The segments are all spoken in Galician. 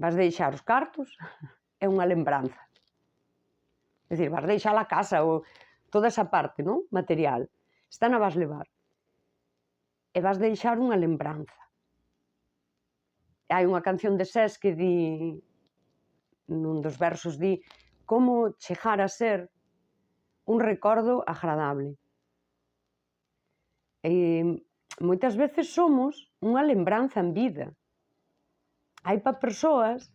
vas deixar os cartos, é unha lembranza. É dicir, vas deixar a casa, ou toda esa parte, non? Material. Esta non vas levar. E vas deixar unha lembranza. Hai unha canción de Sés que di, nun dos versos di, como chegar a ser un recordo agradable. E moitas veces somos unha lembranza en vida. Hai para persoas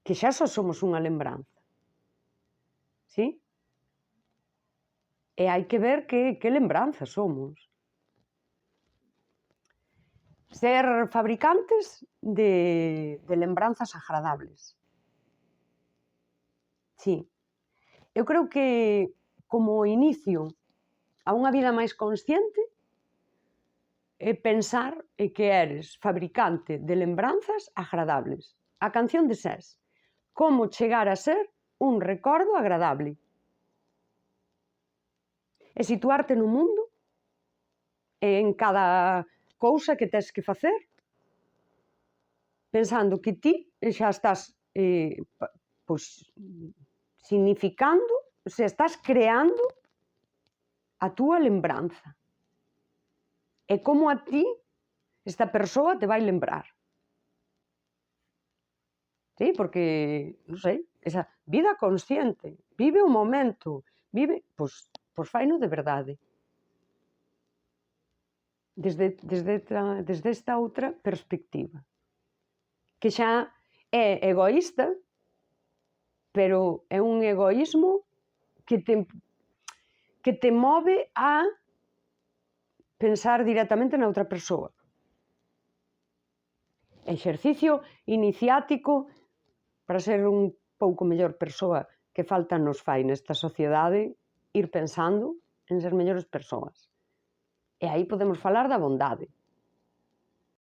que xa só somos unha lembranza. Sí? E hai que ver que lembranza somos. Ser fabricantes de lembranzas agradables. Sí. Eu creo que como inicio a unha vida máis consciente é pensar que eres fabricante de lembranzas agradables. A canción de Sés. Como chegar a ser un recordo agradable. E situarte no mundo, en cada cousa que tes que facer, pensando que ti xa estás significando, se estás creando a túa lembranza. E como a ti esta persoa te vai lembrar. Sí, porque, non sei, esa vida consciente, vive o momento, vive, pois faino de verdade. Desde esta outra perspectiva. Que xa é egoísta, pero é un egoísmo que te move a pensar directamente na outra persoa. Exercicio iniciático para ser un pouco mellor persoa que falta nos fai nesta sociedade, ir pensando en ser mellores persoas. E aí podemos falar da bondade.